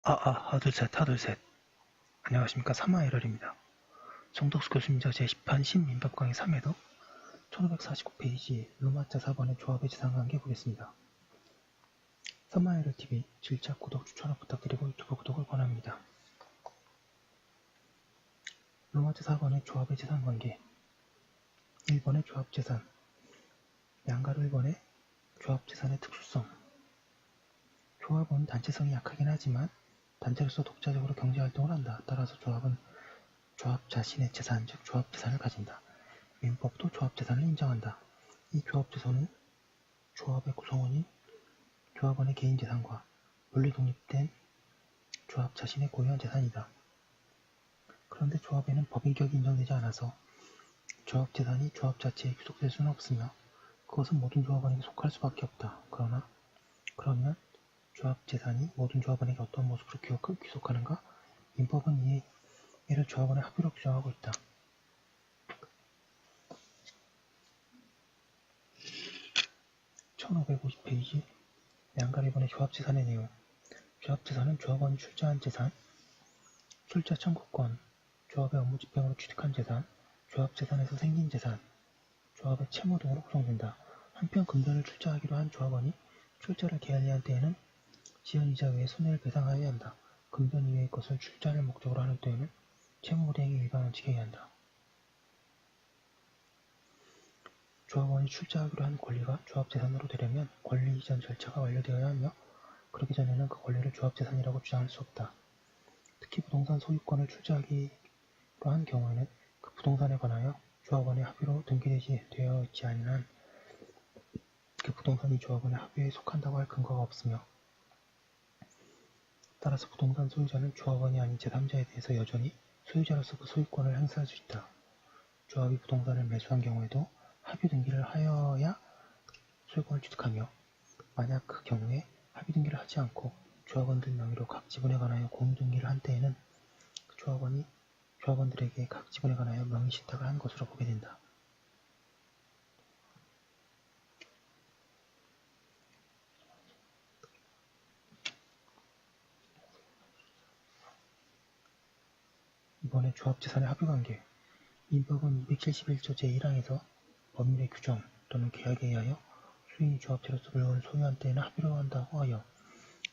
하둘셋, 하둘셋. 안녕하십니까. 사마에럴입니다. 정덕수 교수님저 제10판 신민법 강의 3회도 1549페이지 로마자 4번의 조합의 지상관계 보겠습니다. 사마에럴TV 질차 구독 추천을 부탁드리고 유튜브 구독을 권합니다. 로마자 4번의 조합의 지상관계 1번의 조합재산 양가로 1번의 조합재산의 특수성 조합은 단체성이 약하긴 하지만 단체로서 독자적으로 경제활동을 한다. 따라서 조합은 조합 자신의 재산, 즉 조합재산을 가진다. 민법도 조합재산을 인정한다. 이 조합재산은 조합의 구성원인 조합원의 개인재산과 분리 독립된 조합 자신의 고유한 재산이다. 그런데 조합에는 법인격이 인정되지 않아서 조합재산이 조합 자체에 귀속될 수는 없으며 그것은 모든 조합원에게 속할 수밖에 없다. 그러면 조합재산이 모든 조합원에게 어떤 모습으로 귀속하는가? 민법은 이를 조합원의 합의로 규정하고 있다. 1550페이지 양가 1번의 조합재산의 내용 조합재산은 조합원이 출자한 재산, 출자 청구권, 조합의 업무 집행으로 취득한 재산, 조합재산에서 생긴 재산, 조합의 채무 등으로 구성된다. 한편 금전을 출자하기로 한 조합원이 출자를 계약한 때에는 지연이자 외에 손해를 배상하여야 한다. 금전 이외의 것을 출자를 목적으로 하는 때에는 채무대행의 일반 원칙에 의한다. 조합원이 출자하기로 한 권리가 조합재산으로 되려면 권리 이전 절차가 완료되어야 하며 그러기 전에는 그 권리를 조합재산이라고 주장할 수 없다. 특히 부동산 소유권을 출자하기로 한 경우에는 그 부동산에 관하여 조합원의 합의로 등기되어 있지 않은 한 그 부동산이 조합원의 합의에 속한다고 할 근거가 없으며 따라서 부동산 소유자는 조합원이 아닌 제3자에 대해서 여전히 소유자로서 그 소유권을 행사할 수 있다. 조합이 부동산을 매수한 경우에도 합의 등기를 하여야 소유권을 취득하며 만약 그 경우에 합의 등기를 하지 않고 조합원들 명의로 각 지분에 관하여 공유 등기를 한 때에는 그 조합원이 조합원들에게 각 지분에 관하여 명의 신탁을 한 것으로 보게 된다. 이번에 조합재산의 합의관계 민법은 271조 제1항에서 법률의 규정 또는 계약에 의하여 수인이 조합체로서 물건을 소유한 때에는 합의로 한다고 하여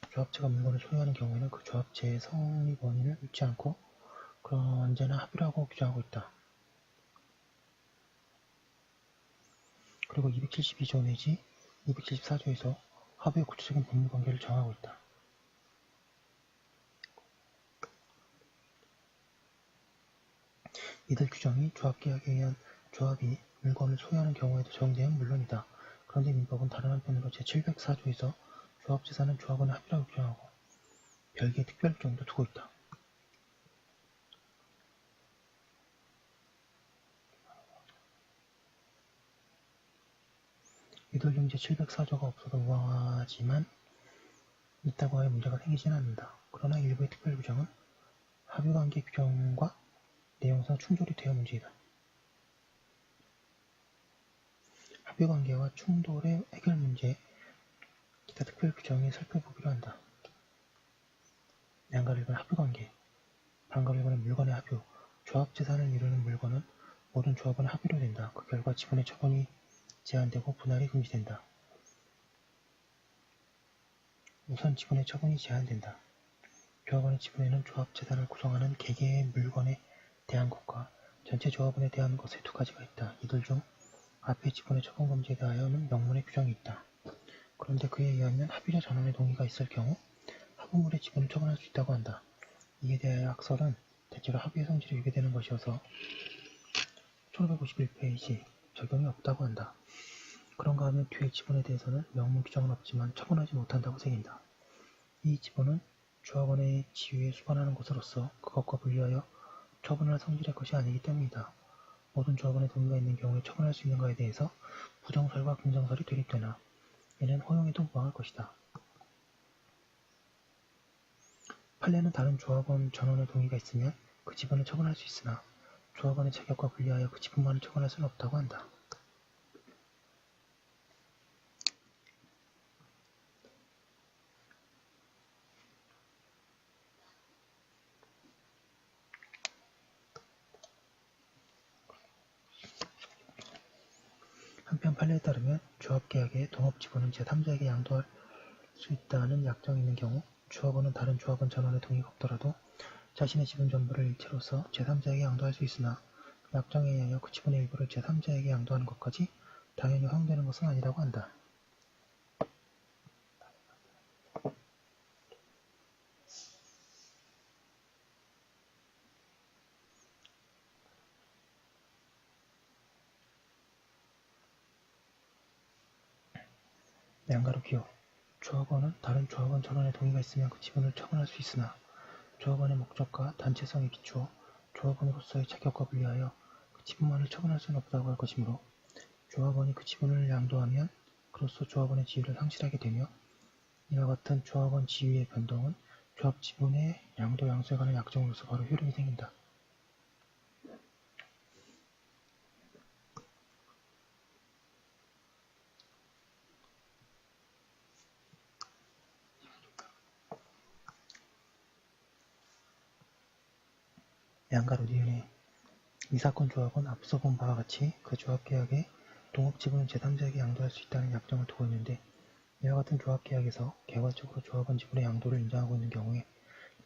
조합체가 물건을 소유하는 경우에는 그 조합체의 성립 원인을 묻지 않고 그런 언제나 합의로 하고 규정하고 있다. 그리고 272조 내지 274조에서 합의의 구체적인 법률관계를 정하고 있다. 이들 규정이 조합계약에 의한 조합이 물건을 소유하는 경우에도 적용되면 물론이다. 그런데 민법은 다른 한편으로 제704조에서 조합재산은 조합원의 합의라고 규정하고 별개의 특별 규정도 두고 있다. 이들 중 제704조가 없어도 우아하지만 있다고 하여 문제가 생기지는 않는다. 그러나 일부의 특별 규정은 합의관계 규정과 내용상 충돌이 되어 문제이다. 합의관계와 충돌의 해결 문제 기타 특별 규정에 살펴보기로 한다. 양가 1번 합의관계 반가 1번의 물건의 합의 조합재산을 이루는 물건은 모든 조합원의 합의로 된다. 그 결과 지분의 처분이 제한되고 분할이 금지된다. 우선 지분의 처분이 제한된다. 조합원의 지분에는 조합재산을 구성하는 개개의 물건에 대한 것과 전체 조합원에 대한 것의 두 가지가 있다. 이들 중 앞의 지분의 처분 금지에 대하여는 명문의 규정이 있다. 그런데 그에 의하면 합의자 전원의 동의가 있을 경우 합의물의 지분을 처분할 수 있다고 한다. 이에 대하여 학설은 대체로 합의의 성질이 위배되는 것이어서 1551페이지 적용이 없다고 한다. 그런가 하면 뒤의 지분에 대해서는 명문 규정은 없지만 처분하지 못한다고 새긴다. 이 지분은 조합원의 지위에 수반하는 것으로서 그것과 분리하여 처분할 성질의 것이 아니기 때문이다. 모든 조합원의 동의가 있는 경우에 처분할 수 있는가에 대해서 부정설과 긍정설이 대립되나 이는 허용에도 무방할 것이다. 판례는 다른 조합원 전원의 동의가 있으면 그 지분을 처분할 수 있으나 조합원의 자격과 분리하여 그 지분만을 처분할 수는 없다고 한다. 판례에 따르면 조합계약에 동업지분은 제3자에게 양도할 수 있다는 약정이 있는 경우 조합원은 다른 조합원 전원의 동의가 없더라도 자신의 지분 전부를 일체로서 제3자에게 양도할 수 있으나 약정에 의하여 그 지분의 일부를 제3자에게 양도하는 것까지 당연히 허용되는 것은 아니라고 한다. 양가로 기호 조합원은 다른 조합원 전원의 동의가 있으면 그 지분을 처분할 수 있으나 조합원의 목적과 단체성에 비추어 조합원으로서의 자격과 분리하여 그 지분만을 처분할 수는 없다고 할 것이므로 조합원이 그 지분을 양도하면 그로써 조합원의 지위를 상실하게 되며 이와 같은 조합원 지위의 변동은 조합 지분의 양도 양수에 관한 약정으로서 바로 효력이 생긴다. 양가로 니은에 이 사건 조합은 앞서 본 바와 같이 그 조합계약에 동업지분은 제3자에게 양도할 수 있다는 약정을 두고 있는데 이와 같은 조합계약에서 개괄적으로 조합원 지분의 양도를 인정하고 있는 경우에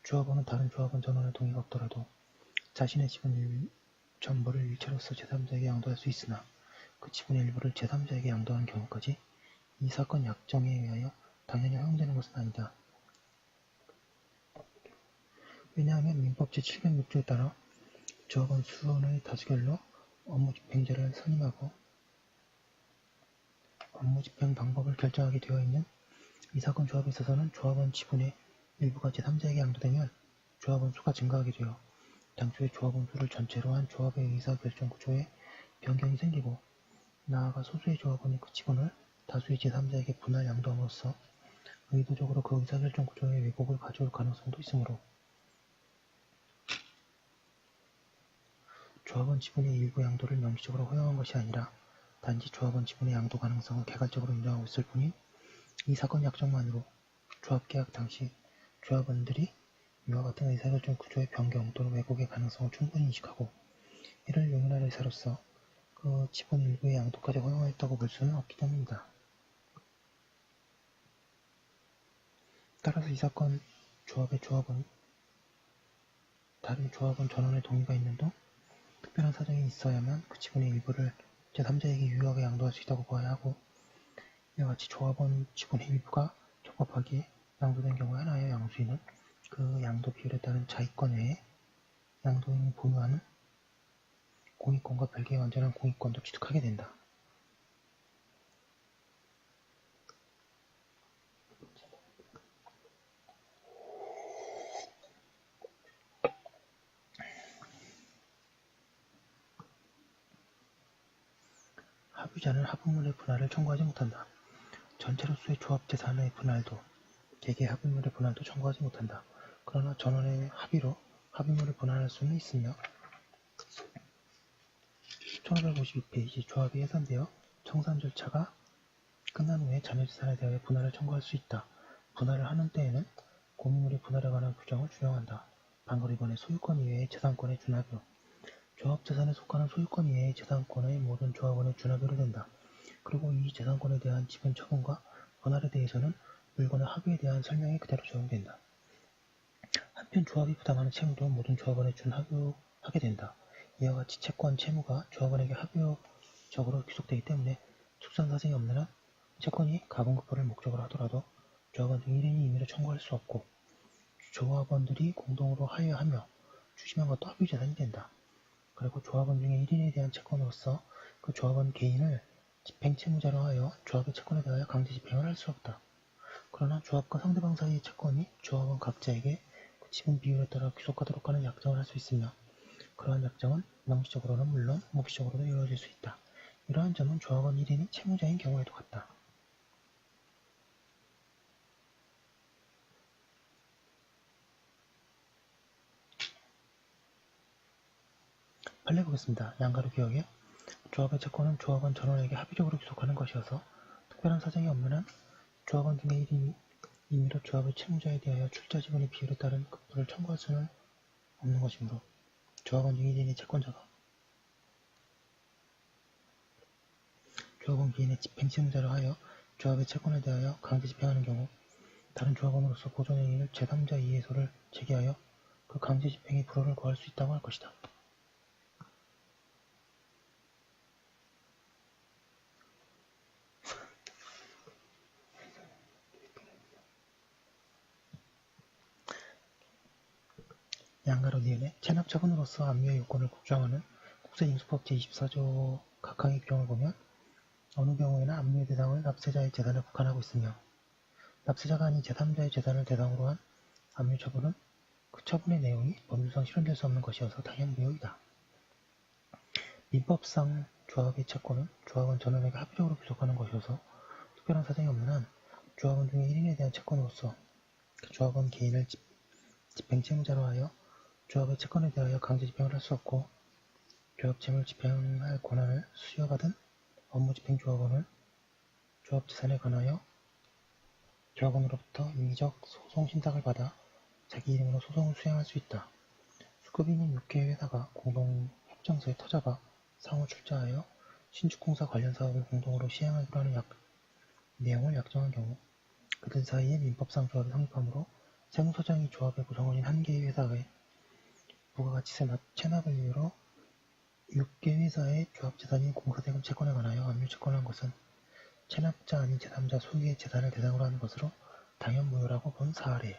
조합원은 다른 조합원 전원의 동의가 없더라도 자신의 지분 전부를 일체로서 제3자에게 양도할 수 있으나 그 지분의 일부를 제3자에게 양도하는 경우까지 이 사건 약정에 의하여 당연히 허용되는 것은 아니다. 왜냐하면 민법 제706조에 따라 조합원 수원의 다수결로 업무집행제를 선임하고 업무집행 방법을 결정하게 되어 있는 이 사건 조합에 있어서는 조합원 지분의 일부가 제3자에게 양도되면 조합원 수가 증가하게 되어 당초의 조합원 수를 전체로 한 조합의 의사결정 구조에 변경이 생기고 나아가 소수의 조합원이 그 지분을 다수의 제3자에게 분할 양도함으로써 의도적으로 그 의사결정 구조의 왜곡을 가져올 가능성도 있으므로 조합원 지분의 일부 양도를 명시적으로 허용한 것이 아니라 단지 조합원 지분의 양도 가능성을 개괄적으로 인정하고 있을 뿐인 이 사건 약정만으로 조합계약 당시 조합원들이 이와 같은 의사결정 구조의 변경 또는 왜곡의 가능성을 충분히 인식하고 이를 용인할 의사로서 그 지분 일부의 양도까지 허용하였다고 볼 수는 없기 때문이다. 따라서 이 사건 조합의 조합은 다른 조합원 전원의 동의가 있는 등 특별한 사정이 있어야만 그 지분의 일부를 제3자에게 유효하게 양도할 수 있다고 보아야 하고 이와 같이 조합원 지분의 일부가 적법하게 양도된 경우에 하나의 양수인은 그 양도 비율에 따른 자의권 외에 양도인이 보유하는 공익권과 별개의 완전한 공익권도 취득하게 된다. 합의자는 합의물의 분할을 청구하지 못한다. 전체로서의 조합재산의 분할도 개개 합의물의 분할도 청구하지 못한다. 그러나 전원의 합의로 합의물을 분할할 수는 있으며 1552페이지 조합이 해산되어 청산 절차가 끝난 후에 자녀재산에 대하여 분할을 청구할 수 있다. 분할을 하는 때에는 공유물의 분할에 관한 규정을 준용한다. 방금 이번에 소유권 이외의 재산권의 준합유 조합재산에 속하는 소유권 이외의 재산권의 모든 조합원의 준합유로 된다. 그리고 이 재산권에 대한 지분 처분과 분할에 대해서는 물건의 합의에 대한 설명이 그대로 적용된다. 한편 조합이 부담하는 채무도 모든 조합원에 준합유하게 된다. 이와 같이 채권, 채무가 조합원에게 합의적으로 귀속되기 때문에 특수한 사정이 없는 한 채권이 가공급부를 목적으로 하더라도 조합원 중 1인이 임의로 청구할 수 없고 조합원들이 공동으로 하여하며 추심한 것도 합의재산이 된다. 그리고 조합원 중에 1인에 대한 채권으로서 그 조합원 개인을 집행채무자로 하여 조합의 채권에 대하여 강제 집행을 할 수 없다. 그러나 조합과 상대방 사이의 채권이 조합원 각자에게 그 지분 비율에 따라 귀속하도록 하는 약정을 할 수 있으며 그러한 약정은 명시적으로는 물론 묵시적으로도 이루어질 수 있다. 이러한 점은 조합원 1인이 채무자인 경우에도 같다. 판례 보겠습니다. 양가로 기억에 조합의 채권은 조합원 전원에게 합의적으로 귀속하는 것이어서 특별한 사정이 없는 한 조합원 중에 1인이 임의로 조합의 채무자에 대하여 출자 지분의 비율에 따른 급부를 청구할 수는 없는 것이므로 조합원 중 1인이 채권자가 조합원 개인의 집행 채무자로 하여 조합의 채권에 대하여 강제 집행하는 경우 다른 조합원으로서 보존행위를 제3자 이해소를 제기하여 그 강제 집행의 불허를 구할 수 있다고 할 것이다. 양가로 니은의 체납 처분으로서 압류의 요건을 국정하는 국세징수법 제24조 각항의 규정을 보면 어느 경우에나 압류의 대상을 납세자의 재산에 국한하고 있으며 납세자가 아닌 제3자의 재산을 대상으로 한 압류 처분은 그 처분의 내용이 법률상 실현될 수 없는 것이어서 당연무효이다. 민법상 조합의 채권은 조합원 전원에게 합의적으로 귀속하는 것이어서 특별한 사정이 없는 한 조합원 중에 1인에 대한 채권으로서 그 조합원 개인을 집행채무자로 하여 조합의 채권에 대하여 강제 집행을 할 수 없고 조합 채무를 집행할 권한을 수여받은 업무집행 조합원은 조합 재산에 관하여 조합원으로부터 임의적 소송 신탁을 받아 자기 이름으로 소송을 수행할 수 있다. 수급인인 6개의 회사가 공동 협정서에 터잡아 상호 출자하여 신축공사 관련 사업을 공동으로 시행하기로 하는 내용을 약정한 경우 그들 사이에 민법상 조합이 성립하므로 세무서장이 조합의 구성원인 한 개의 회사에 부가가치세 체납을 이유로 6개 회사의 조합재산인 공사대금 채권에 관하여 압류채권을 한 것은 체납자 아닌 제3자 소유의 재산을 대상으로 하는 것으로 당연무효라고 본 사례.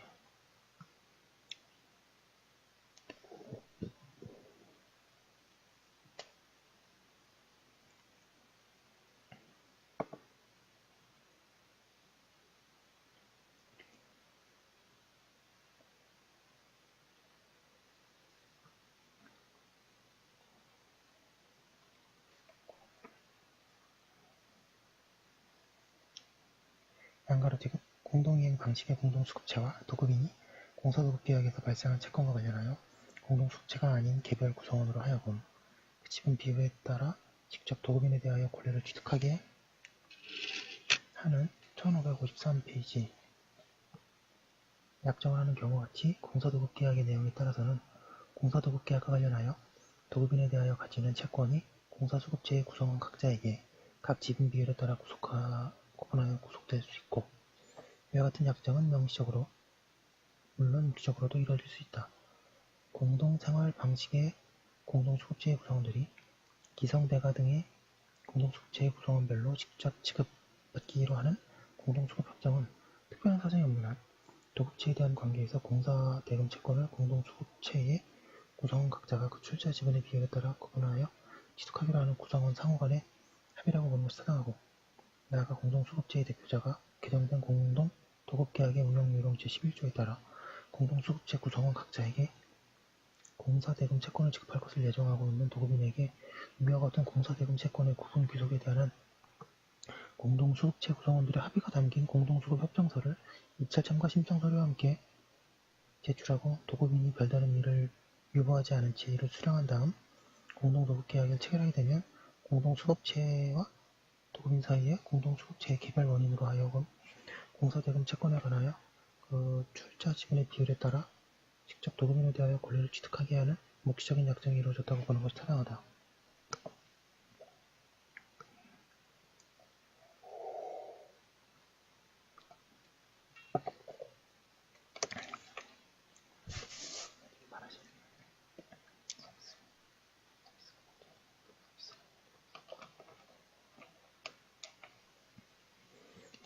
양가로 디귿 공동이행 방식의 공동수급체와 도급인이 공사도급계약에서 발생한 채권과 관련하여 공동수급체가 아닌 개별 구성원으로 하여금 그 지분 비율에 따라 직접 도급인에 대하여 권리를 취득하게 하는 1553페이지 약정을 하는 경우와 같이 공사도급계약의 내용에 따라서는 공사도급계약과 관련하여 도급인에 대하여 가지는 채권이 공사수급체의 구성원 각자에게 각 지분 비율에 따라 구분하여 구속될 수 있고 이와 같은 약정은 명시적으로 물론 묵시적으로도 이루어질 수 있다. 공동생활 방식의 공동수급체의 구성원들이 기성대가 등의 공동수급체의 구성원별로 직접 지급받기로 하는 공동수급협정은 특별한 사정이 없는 한 도급체에 대한 관계에서 공사대금 채권을 공동수급체의 구성원 각자가 그 출자 지분의 비율에 따라 구분하여 취득하기로 하는 구성원 상호 간의 합의라고 보는 것이 타당하고 나아가 공동수급체의 대표자가 개정된 공동도급계약의 운영요령 제11조에 따라 공동수급체 구성원 각자에게 공사대금 채권을 지급할 것을 예정하고 있는 도급인에게 위와 같은 공사대금 채권의 구분 귀속에 대한 공동수급체 구성원들의 합의가 담긴 공동수급협정서를 입찰 참가 신청서류와 함께 제출하고 도급인이 별다른 일을 유보하지 않은 채 이를 수령한 다음 공동도급계약을 체결하게 되면 공동수급체와 도급인 사이에 공동수급체의 개별 원인으로 하여금 공사대금 채권에 관하여 그 출자 지분의 비율에 따라 직접 도급인에 대하여 권리를 취득하게 하는 묵시적인 약정이 이루어졌다고 보는 것이 타당하다.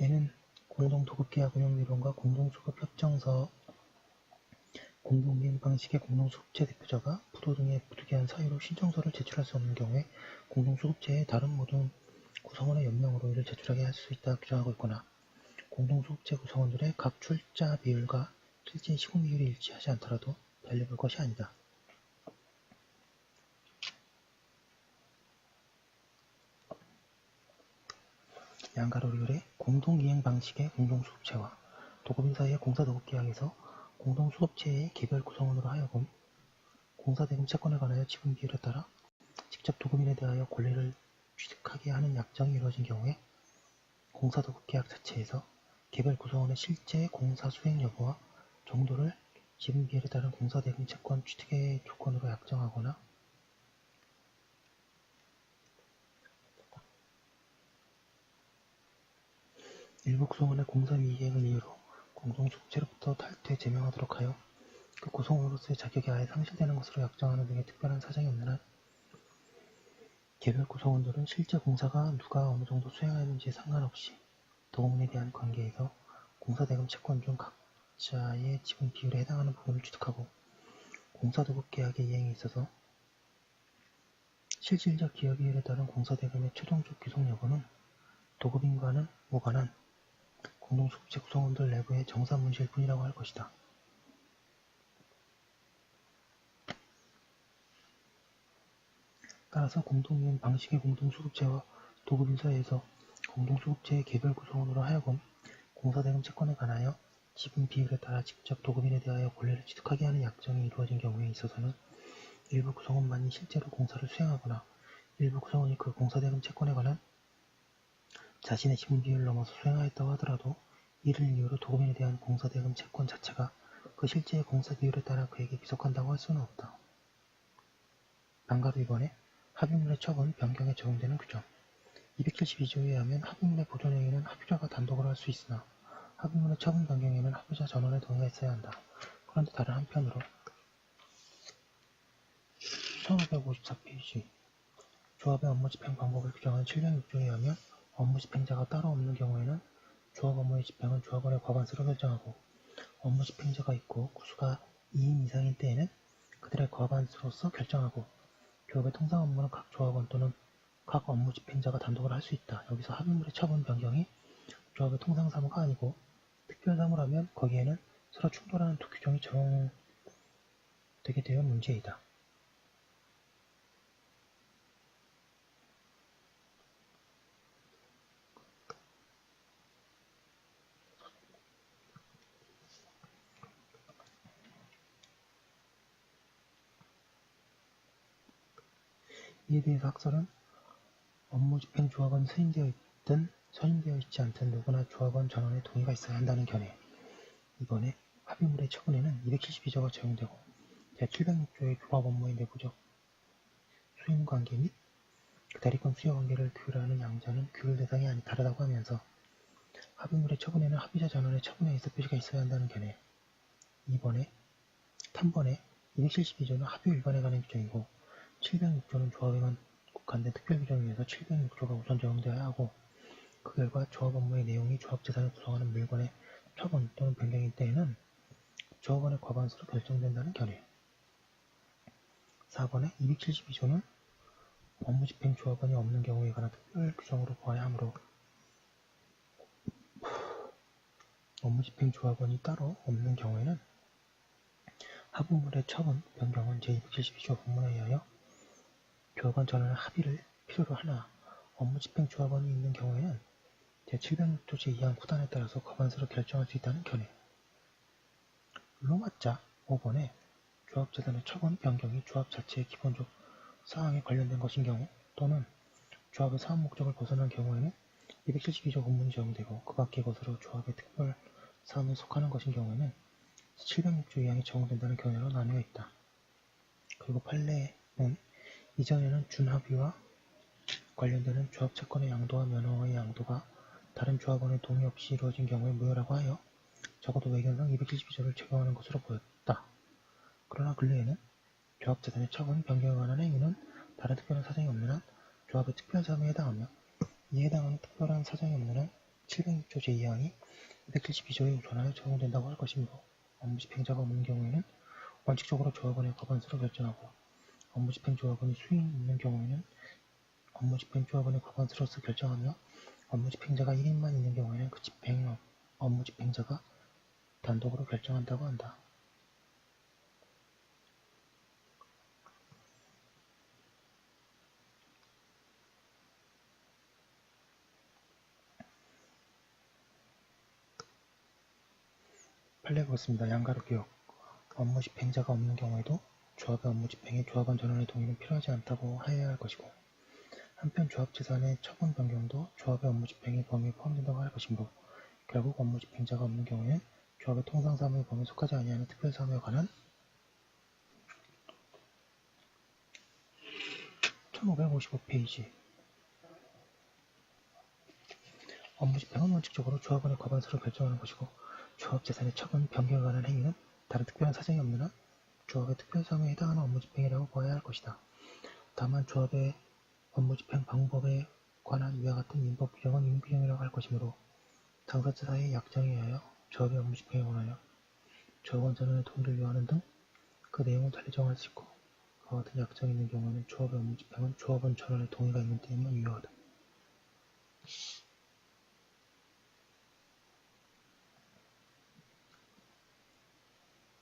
얘는 공동도급계약 운영요령과 공동수급협정서 공동이행 방식의 공동수급체 대표자가 부도 등의 부득이한 사유로 신청서를 제출할 수 없는 경우에 공동수급체의 다른 모든 구성원의 연명으로 이를 제출하게 할 수 있다 규정하고 있거나 공동수급체 구성원들의 각 출자 비율과 실제 시공 비율이 일치하지 않더라도 달려볼 것이 아니다. 양가로리을의 공동이행 방식의 공동수급체와 도급인 사이의 공사도급계약에서 공동수급체의 개별 구성원으로 하여금 공사대금 채권에 관하여 지분 비율에 따라 직접 도급인에 대하여 권리를 취득하게 하는 약정이 이루어진 경우에 공사도급계약 자체에서 개별 구성원의 실제 공사 수행 여부와 정도를 지분 비율에 따른 공사대금 채권 취득의 조건으로 약정하거나 일부 구성원의 공사 미이행을 이유로 공동수급체로부터 탈퇴 제명하도록 하여 그 구성원으로서의 자격이 아예 상실되는 것으로 약정하는 등의 특별한 사정이 없는 한 개별 구성원들은 실제 공사가 누가 어느 정도 수행하는지에 상관없이 도급인에 대한 관계에서 공사대금 채권 중 각자의 지분 비율에 해당하는 부분을 취득하고 공사도급 계약의 이행에 있어서 실질적 기여 비율에 따른 공사대금의 최종적 귀속 여부는 도급인과는 무관한 공동수급체 구성원들 내부의 정산 문제일 뿐이라고 할 것이다. 따라서 공동이행 방식의 공동수급체와 도급인 사이에서 공동수급체의 개별 구성원으로 하여금 공사대금 채권에 관하여 지분 비율에 따라 직접 도급인에 대하여 권리를 취득하게 하는 약정이 이루어진 경우에 있어서는 일부 구성원만이 실제로 공사를 수행하거나 일부 구성원이 그 공사대금 채권에 관한 자신의 지분 비율을 넘어서 수행하였다고 하더라도 이를 이유로 도급인에 대한 공사대금 채권 자체가 그 실제의 공사 비율에 따라 그에게 귀속한다고 할 수는 없다. 방가로 2번에 합의문의 처분 변경에 적용되는 규정 272조에 의하면 합의문의 보존행위는 합의자가 단독으로 할 수 있으나 합의문의 처분 변경에는 합의자 전원의 동의가 있어야 한다. 그런데 다른 한편으로 1554페이지 조합의 업무 집행 방법을 규정하는 706조에 의하면 업무 집행자가 따로 없는 경우에는 조합 업무의 집행은 조합원의 과반수로 결정하고 업무 집행자가 있고 구수가 2인 이상인 때에는 그들의 과반수로서 결정하고 조합의 통상 업무는 각 조합원 또는 각 업무 집행자가 단독으로 할 수 있다. 여기서 합의물의 처분 변경이 조합의 통상 사무가 아니고 특별 사무라면 거기에는 서로 충돌하는 두 규정이 적용되게 되어 문제이다. 이에 대해서 학설은 업무집행 조합원 선임되어 있든 선임되어 있지 않든 누구나 조합원 전원의 동의가 있어야 한다는 견해. 이번에 합의물의 처분에는 272조가 적용되고 제706조의 조합 업무의 내부적 수임관계 및 그 대리권 수여관계를 규율하는 양자는 규율 대상이 다르다고 하면서 합의물의 처분에는 합의자 전원의 처분에 의해서 표시가 있어야 한다는 견해. 2번에 3번에 272조는 합의 위반에 관한 규정이고 706조는 조합에만 국한된 특별규정에 의해서 706조가 우선 적용되어야 하고 그 결과 조합 업무의 내용이 조합재산을 구성하는 물건의 처분 또는 변경인 때에는 조합원의 과반수로 결정된다는 견해. 4번에 272조는 업무집행 조합원이 없는 경우에 관한 특별규정으로 보아야 하므로 업무집행 조합원이 따로 없는 경우에는 합의물의 처분, 변경은 제272조 본문에 의하여 조합원 전원의 합의를 필요로 하나 업무집행 조합원이 있는 경우에는 제706조 제2항 구단에 따라서 과반수로 결정할 수 있다는 견해. 로마자 5번에 조합재산의 처분, 변경이 조합 자체의 기본적 사항에 관련된 것인 경우 또는 조합의 사업 목적을 벗어난 경우에는 272조 본문이 적용되고 그 밖의 것으로 조합의 특별 사업에 속하는 것인 경우에는 706조 2항이 적용된다는 견해로 나뉘어 있다. 그리고 판례는 이전에는 준합의와 관련되는 조합 채권의 양도와 면허의 양도가 다른 조합원의 동의 없이 이루어진 경우에 무효라고 하여 적어도 외견상 272조를 적용하는 것으로 보였다. 그러나 근래에는 조합재산의 처분, 변경에 관한 행위는 다른 특별한 사정이 없는 한 조합의 특별사무에 해당하며 이에 해당하는 특별한 사정이 없는 한 706조 제2항이 272조에 우선하여 적용된다고 할 것이므로 업무집행자가 없는 경우에는 원칙적으로 조합원의 과반수로 결정하고 업무집행 조합원이 수임이 있는 경우에는 업무집행 조합원의 과반수로서 결정하며 업무집행자가 1인만 있는 경우에는 그 업무집행자가 단독으로 결정한다고 한다. 판례 보겠습니다. 양가로 기억. 업무집행자가 없는 경우에도 조합의 업무집행에 조합원 전원의 동의는 필요하지 않다고 하여야 할 것이고 한편 조합재산의 처분 변경도 조합의 업무집행의 범위에 포함된다고 할 것이므로 결국 업무집행자가 없는 경우에는 조합의 통상사무의 범위에 속하지 아니하는 특별사무에 관한 1555페이지 업무집행은 원칙적으로 조합원의 과반수로 결정하는 것이고 조합재산의 처분, 변경에 관한 행위는 다른 특별한 사정이 없는 한 조합의 특별성에 해당하는 업무집행이라고 보아야 할 것이다. 다만 조합의 업무집행 방법에 관한 위와 같은 민법 규정은 임의규정이라고 할 것이므로 당사자 사이의 약정에 의하여 조합의 업무집행에 관하여 조합원 전원의 동의를 요하는 등 그 내용을 달리 정할 수 있고 그와 같은 약정이 있는 경우에는 조합의 업무집행은 조합원 전원의 동의가 있는 때에만 유효하다.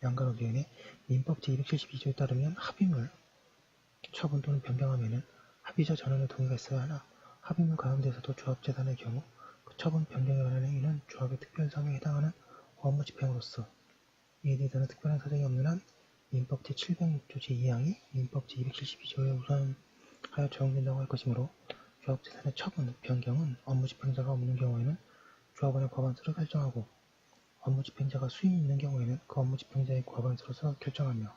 양가로기에는 민법 제272조에 따르면 합의물, 처분 또는 변경하면은 합의자 전원의 동의가 있어야 하나 합의물 가운데서도 조합재산의 경우 그 처분 변경에 관한 행위는 조합의 특별성에 해당하는 업무집행으로서 이에 대해서는 특별한 사정이 없는 한 민법 제706조 제2항이 민법 제272조에 우선하여 적용된다고 할 것이므로 조합재산의 처분, 변경은 업무집행자가 없는 경우에는 조합원의 과반수를 결정하고 업무집행자가 수임이 있는 경우에는 그 업무집행자의 과반수로서 결정하며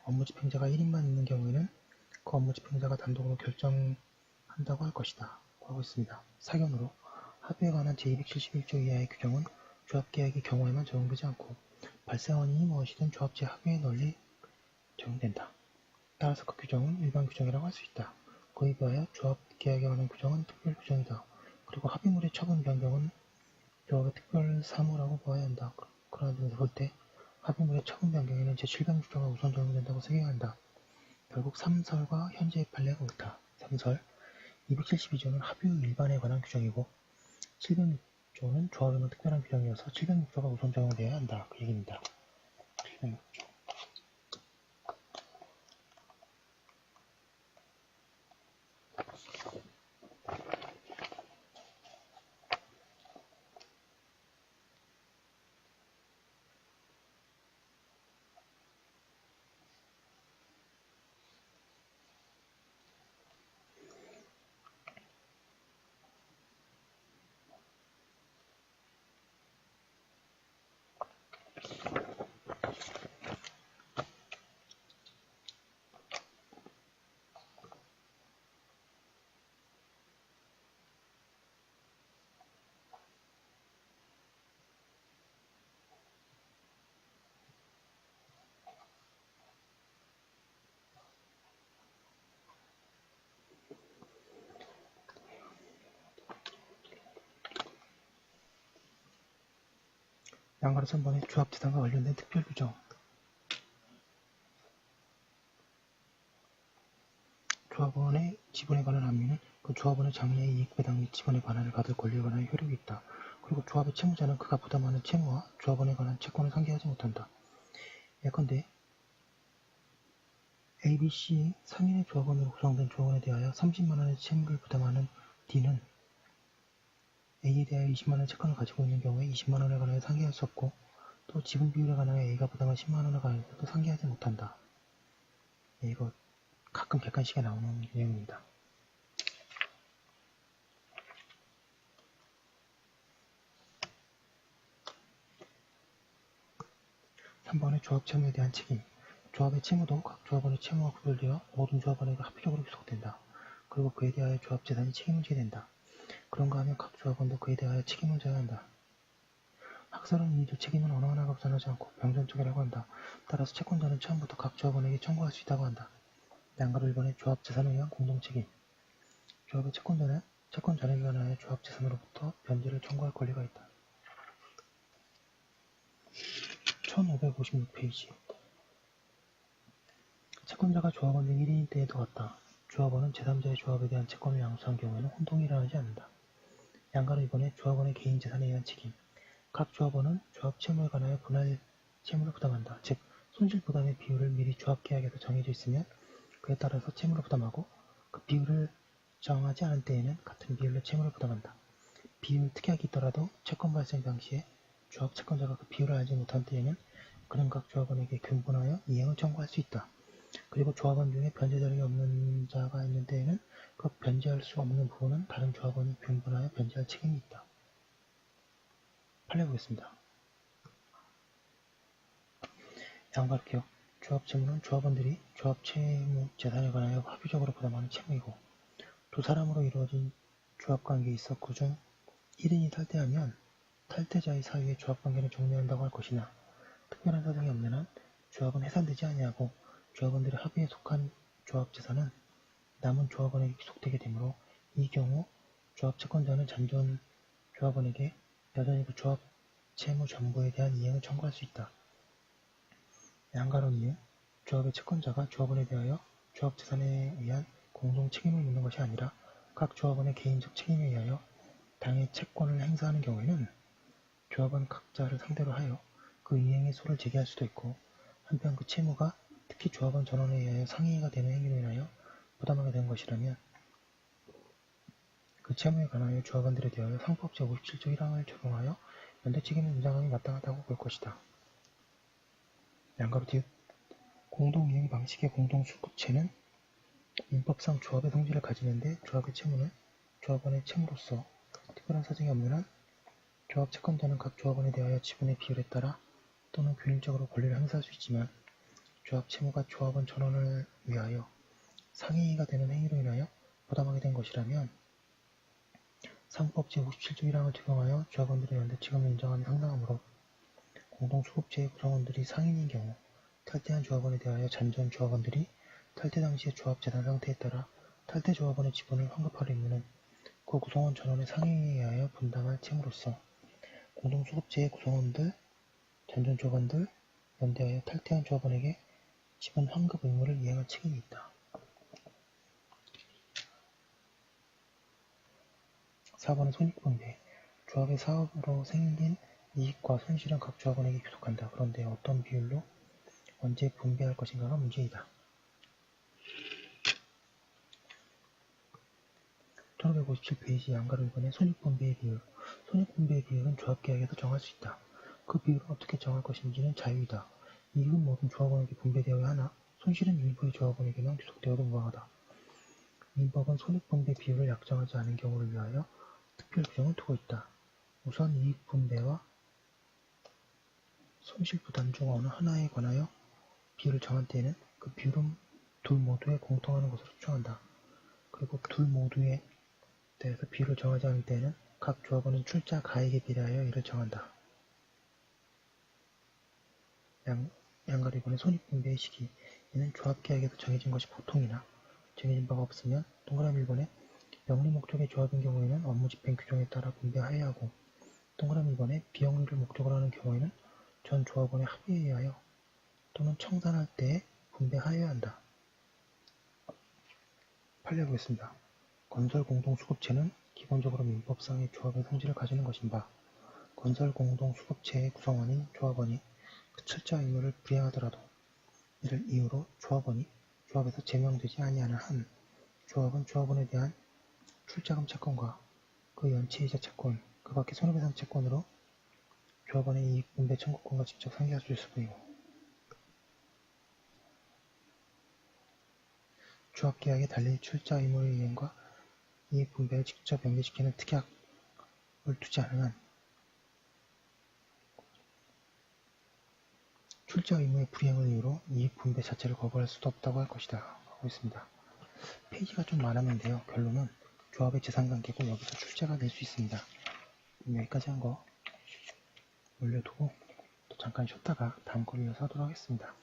업무집행자가 1인만 있는 경우에는 그 업무집행자가 단독으로 결정한다고 할 것이다. 하고 있습니다. 사견으로 합의에 관한 제271조 이하의 규정은 조합계약의 경우에만 적용되지 않고 발생 원인이 무엇이든 조합제 합의에 널리 적용된다. 따라서 그 규정은 일반 규정이라고 할 수 있다. 그에 비하여 조합계약에 관한 규정은 특별 규정이다. 그리고 합의물의 처분 변경은 조합의 특별 사무라고 보아야 한다. 그러한 점에서 볼 때 합의물의 처분 변경에는 제706조가 우선 적용된다고 생각해야 한다. 결국 3설과 현재의 판례가 옳다. 3설 272조는 합의 일반에 관한 규정이고 706조는 조합에만 특별한 규정이어서 706조가 우선 적용되어야 한다. 그 얘기입니다. 706조. 양가로 3번의 조합재산과 관련된 특별규정. 조합원의 지분에 관한 합의는 그 조합원의 장래의 이익배당 및 지분의 반환을 받을 권리에 관하여 효력이 있다. 그리고 조합의 채무자는 그가 부담하는 채무와 조합원에 관한 채권을 상계하지 못한다. 예컨대 ABC 상인의 조합원으로 구성된 조합원에 대하여 30만원의 채무를 부담하는 D는 A에 대하여 20만원의 채권을 가지고 있는 경우에 20만원에 관하여 상계할 수 없고 또 지분 비율에 관하여 A가 부담한 10만원에 관해서도 상계하지 못한다. 이거 가끔 객관식에 나오는 내용입니다. 3번의 조합 채무에 대한 책임. 조합의 채무도 각 조합원의 채무와 구별되어 모든 조합원에게 합의적으로 귀속된다. 그리고 그에 대하여 조합 재산이 책임을 져야 된다. 그런가 하면 각 조합원도 그에 대하여 책임을 져야 한다. 학설은 이주 책임은 어느 하나가 우선하지 않고 병전적이라고 한다. 따라서 채권자는 처음부터 각 조합원에게 청구할 수 있다고 한다. 양가로 1번의 조합 재산에 의한 공동책임. 조합의 채권자는 채권 잔액에 관하여 조합 재산으로부터 변제를 청구할 권리가 있다. 1556페이지. 채권자가 조합원 중 1인일 때에도 같다. 조합원은 제3자의 조합에 대한 채권을 양수한 경우에는 혼동이 일어나지 않는다. 양가로 2번에 조합원의 개인 재산에 의한 책임. 각 조합원은 조합 채무에 관하여 분할 채무를 부담한다. 즉, 손실 부담의 비율을 미리 조합 계약에서 정해져 있으면 그에 따라서 채무를 부담하고 그 비율을 정하지 않은 때에는 같은 비율로 채무를 부담한다. 비율 특약이 있더라도 채권 발생 당시에 조합 채권자가 그 비율을 알지 못한 때에는 그는 각 조합원에게 균분하여 이행을 청구할 수 있다. 그리고 조합원 중에 변제 자력이 없는 자가 있는 때에는 그 변제할 수 없는 부분은 다른 조합원이 균분하여 변제할 책임이 있다. 판례 보겠습니다. 양가로 기억. 조합 채무는 조합원들이 조합 채무 재산에 관하여 합의적으로 부담하는 채무이고 두 사람으로 이루어진 조합관계에 있어 그중 1인이 탈퇴하면 탈퇴자의 사유에 조합관계는 종료한다고 할 것이나 특별한 사정이 없는 한 조합은 해산되지 아니하고 조합원들의 합의에 속한 조합재산은 남은 조합원에게 귀속되게 되므로 이 경우 조합 채권자는 잔존 조합원에게 여전히 그 조합 채무 전부에 대한 이행을 청구할 수 있다. 양가론 이유 조합의 채권자가 조합원에 대하여 조합재산에 의한 공동 책임을 묻는 것이 아니라 각 조합원의 개인적 책임에 의하여 당의 채권을 행사하는 경우에는 조합원 각자를 상대로 하여 그 이행의 소를 제기할 수도 있고 한편 그 채무가 특히 조합원 전원에 의하여 상이해가 되는 행위로 인하여 부담하게 된 것이라면 그 채무에 관하여 조합원들에 대하여 상법 제57조 1항을 적용하여 연대 책임을 인정함이 마땅하다고 볼 것이다. 양가로 디귿 공동이행 방식의 공동수급체는 민법상 조합의 성질을 가지는데 조합의 채무는 조합원의 채무로서 특별한 사정이 없는 한 조합 채권자는 각 조합원에 대하여 지분의 비율에 따라 또는 균일적으로 권리를 행사할 수 있지만 조합 채무가 조합원 전원을 위하여 상이해가 되는 행위로 인하여 부담하게 된 것이라면 상법 제57조 1항을 적용하여 조합원들의 연대 책임을 인정함이 상당하므로 공동수급체의 구성원들이 상인인 경우 탈퇴한 조합원에 대하여 잔존 조합원들이 탈퇴 당시의 조합 재산 상태에 따라 탈퇴 조합원의 지분을 환급하려 있는 그 구성원 전원의 상행에 의하여 분담할 채무로서 공동수급체의 구성원들, 잔존 조합원들, 연대하여 탈퇴한 조합원에게 지분 환급 의무를 이행할 책임이 있다. 4번은 손익분배. 조합의 사업으로 생긴 이익과 손실은 각 조합원에게 귀속한다. 그런데 어떤 비율로 언제 분배할 것인가가 문제이다. 1557페이지 양가로 1번의 손익분배의 비율. 손익분배의 비율은 조합계약에서 정할 수 있다. 그 비율을 어떻게 정할 것인지는 자유이다. 이익은 모든 조합원에게 분배되어야 하나 손실은 일부의 조합원에게만 귀속되어도 무방하다. 민법은 손익분배 비율을 약정하지 않은 경우를 위하여 특별 규정을 두고 있다. 우선 이익분배와 손실부담 중 어느 하나에 관하여 비율을 정할 때에는 그 비율은 둘 모두에 공통하는 것으로 추정한다. 그리고 둘 모두에 대해서 비율을 정하지 않을 때에는 각 조합원은 출자 가액에 비례하여 이를 정한다. 양가로 2번의 손익분배의 시기. 이는 조합계약에서 정해진 것이 보통이나 정해진 바가 없으면 동그라미 1번에 영리목적의 조합인 경우에는 업무집행 규정에 따라 분배하여야 하고 동그라미 2번에 비영리를 목적으로 하는 경우에는 전 조합원의 합의에 의하여 또는 청산할 때에 분배하여야 한다. 판례해보겠습니다. 건설공동수급체는 기본적으로 민법상의 조합의 성질을 가지는 것인바 건설공동수급체의 구성원인 조합원이 그 출자 의무를 불이행하더라도 이를 이유로 조합원이 조합에서 제명되지 아니하는 한 조합은 조합원에 대한 출자금 채권과 그 연체이자 채권, 그 밖의 손해배상 채권으로 조합원의 이익분배 청구권과 직접 상기할 수 있을 뿐이고 조합계약에 달리 출자 의무의 이행과 이익분배를 직접 연계시키는 특약을 두지 않은 한 출자 의무의 불이행을 이유로 이익분배 자체를 거부할 수도 없다고 할 것이다 하고 있습니다. 페이지가 좀 많았는데요. 결론은 조합의 재산관계고 여기서 출자가 될 수 있습니다. 여기까지 한 거 올려두고 또 잠깐 쉬었다가 다음 걸 이어서 하도록 하겠습니다.